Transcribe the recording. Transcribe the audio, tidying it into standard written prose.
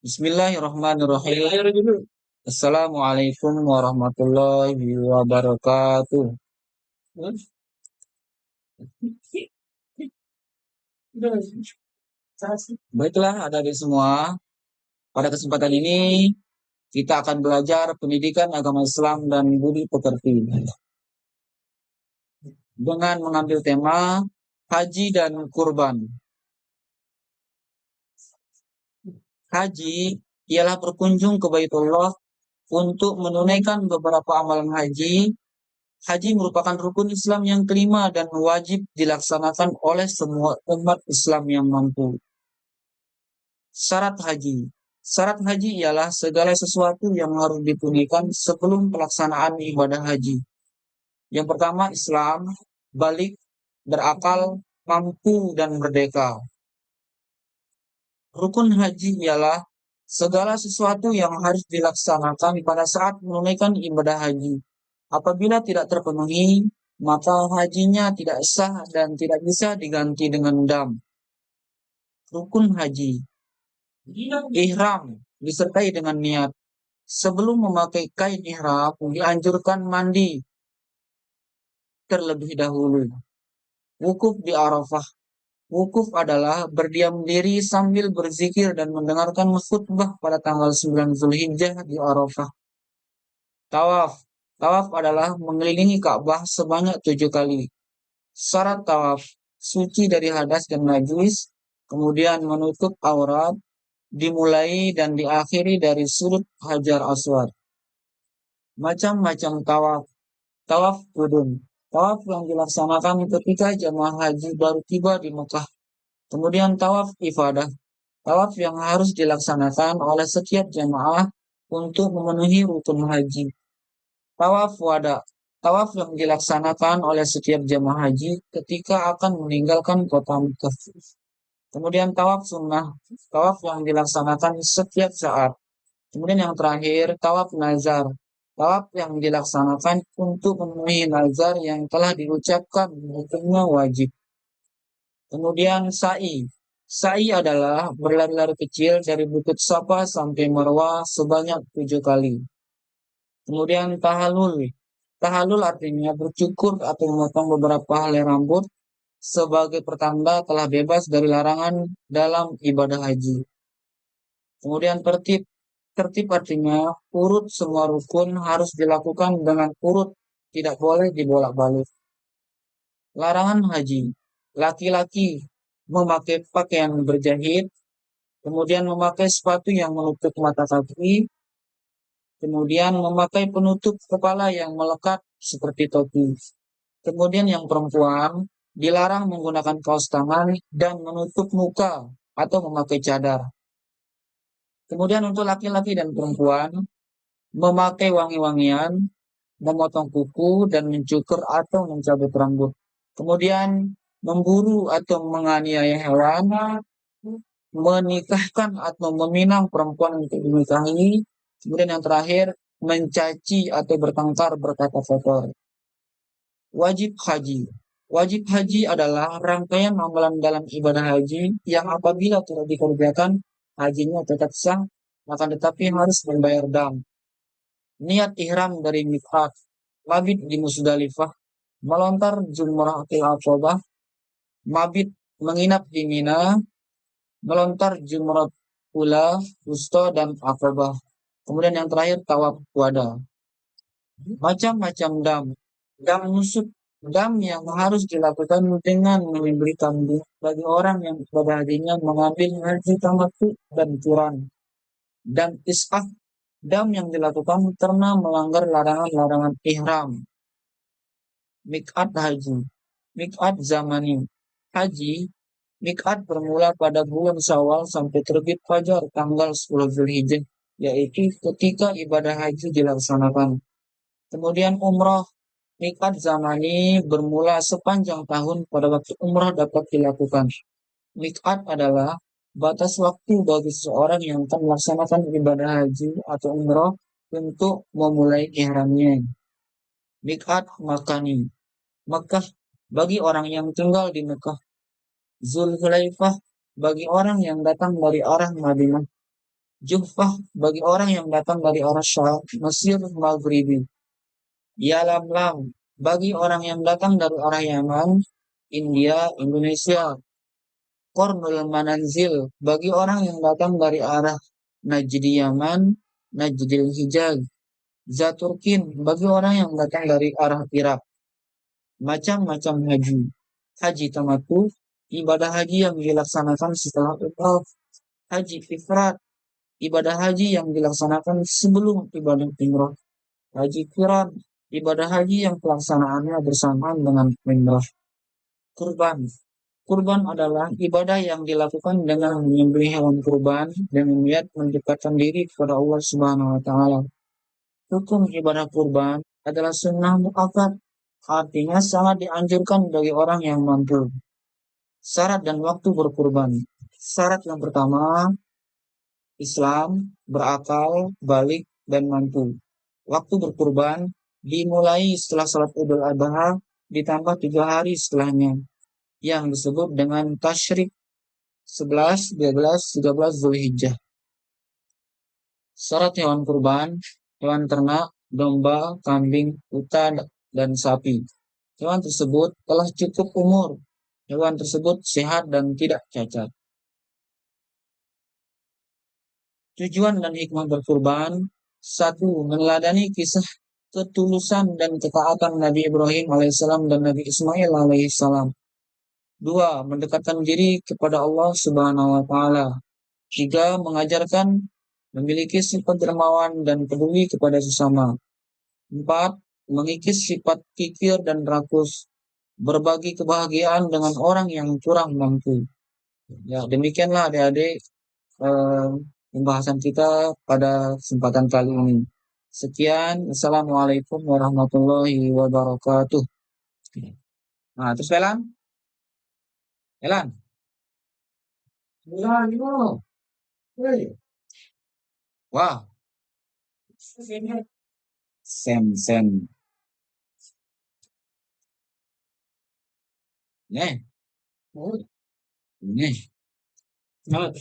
Bismillahirrahmanirrahim. Assalamualaikum warahmatullahi wabarakatuh. Baiklah, adik-adik semua. Pada kesempatan ini kita akan belajar pendidikan agama Islam dan budi pekerti dengan mengambil tema haji dan kurban. Haji ialah berkunjung ke Baitullah untuk menunaikan beberapa amalan haji. Haji merupakan rukun Islam yang kelima dan wajib dilaksanakan oleh semua umat Islam yang mampu. Syarat haji. Syarat haji ialah segala sesuatu yang harus ditunaikan sebelum pelaksanaan ibadah haji. Yang pertama, Islam, balik, berakal, mampu, dan merdeka. Rukun haji ialah segala sesuatu yang harus dilaksanakan pada saat menunaikan ibadah haji. Apabila tidak terpenuhi, maka hajinya tidak sah dan tidak bisa diganti dengan dam. Rukun haji. Ihram disertai dengan niat. Sebelum memakai kain ihram, dianjurkan mandi terlebih dahulu. Wukuf di Arafah. Wukuf adalah berdiam diri sambil berzikir dan mendengarkan khutbah pada tanggal 9 Zulhijjah di Arafah. Tawaf. Tawaf adalah mengelilingi Ka'bah sebanyak 7 kali. Syarat tawaf, suci dari hadas dan najis, kemudian menutup aurat, dimulai dan diakhiri dari sudut Hajar Aswad. Macam-macam tawaf. Tawaf kudum. Tawaf yang dilaksanakan ketika jemaah haji baru tiba di Mekah. Kemudian tawaf ifadah. Tawaf yang harus dilaksanakan oleh setiap jemaah untuk memenuhi rukun haji. Tawaf wada. Tawaf yang dilaksanakan oleh setiap jemaah haji ketika akan meninggalkan kota Mekah. Kemudian tawaf sunnah. Tawaf yang dilaksanakan setiap saat. Kemudian yang terakhir, tawaf nazar. Tawaf yang dilaksanakan untuk memenuhi nazar yang telah diucapkan hukumnya wajib. Kemudian sa'i. Sa'i adalah berlari-lari kecil dari Bukit Safa sampai Marwah sebanyak 7 kali. Kemudian tahalul. Tahalul artinya bercukur atau memotong beberapa helai rambut sebagai pertanda telah bebas dari larangan dalam ibadah haji. Kemudian tertib. Tertib artinya urut semua rukun harus dilakukan dengan urut, tidak boleh dibolak-balik. Larangan haji. Laki-laki memakai pakaian berjahit, kemudian memakai sepatu yang menutup mata kaki, kemudian memakai penutup kepala yang melekat seperti topi. Kemudian yang perempuan dilarang menggunakan kaos tangan dan menutup muka atau memakai cadar. Kemudian untuk laki-laki dan perempuan memakai wangi-wangian, memotong kuku dan mencukur atau mencabut rambut. Kemudian memburu atau menganiaya hewan, menikahkan atau meminang perempuan untuk dinikahi. Kemudian yang terakhir, mencaci atau bertengkar berkata kotor. Wajib haji. Wajib haji adalah rangkaian amalan dalam ibadah haji yang apabila tidak dikerjakan, hajinya tetap sah, akan tetapi harus membayar dam. Niat ihram dari miqat, mabit di Musdalifah, melontar jumratul aqabah, mabit menginap di Mina, melontar jumrat ula, wusta, dan aqabah. Kemudian yang terakhir tawaf wada. Macam-macam dam. Dam nusuk, dam yang harus dilakukan dengan menyembelih kambing bagi orang yang pada harinya mengambil haji tamattu dan curan. Dan is'ah, dam yang dilakukan karena melanggar larangan-larangan ihram. Mik'at haji. Mik'at zamani. Haji, mik'at bermula pada bulan Syawal sampai terbit fajar tanggal 10 Zulhijjah, yaitu ketika ibadah haji dilaksanakan. Kemudian umrah, mik'at zamani bermula sepanjang tahun pada waktu umrah dapat dilakukan. Mik'at adalah batas waktu bagi seseorang yang akan melaksanakan ibadah haji atau umrah untuk memulai ihramnya. Mik'at makani. Mekah bagi orang yang tinggal di Mekah. Zulhulaifah bagi orang yang datang dari arah Madinah. Juhfah bagi orang yang datang dari arah Syam, Mesir Maghribi. Yalamlam bagi orang yang datang dari arah Yaman, India, Indonesia. Qornul Manazil bagi orang yang datang dari arah Najdi Yaman, Najdil Hijaz. Zaturkin bagi orang yang datang dari arah Irak. Macam-macam haji. Haji tamatu, ibadah haji yang dilaksanakan setelah Tawaf. Haji ifrat, ibadah haji yang dilaksanakan sebelum ibadah umrah. Haji qiran, ibadah haji yang pelaksanaannya bersamaan dengan umrah. Kurban. Kurban adalah ibadah yang dilakukan dengan menyembelih hewan kurban dan niat mendekatkan diri kepada Allah Subhanahu wa taala. Hukum ibadah kurban adalah sunnah muakkad, artinya sangat dianjurkan bagi orang yang mampu. Syarat dan waktu berkurban. Syarat yang pertama, Islam, berakal, balik, dan mampu. Waktu berkurban dimulai setelah salat Idul Adha ditambah 3 hari setelahnya, yang disebut dengan tasyrik 11, 12, 13 Zulhijjah. Syarat hewan kurban, hewan ternak, domba, kambing, unta, dan sapi. Hewan tersebut telah cukup umur. Hewan tersebut sehat dan tidak cacat. Tujuan dan hikmah berkurban. Satu, meneladani kisah ketulusan dan ketaatan Nabi Ibrahim alaihissalam dan Nabi Ismail alaihissalam. Dua, mendekatkan diri kepada Allah Subhanahu wa taala. Tiga, mengajarkan memiliki sifat dermawan dan peduli kepada sesama. Empat, mengikis sifat kikir dan rakus. Berbagi kebahagiaan dengan orang yang kurang mampu. Ya, demikianlah adik-adik eh, pembahasan kita pada kesempatan kali ini. Sekian, Assalamualaikum warahmatullahi wabarakatuh. Nah, terus Velan? Velan? Velan, gimana? Hei. Wah, Sem. Nih, nih. Nah,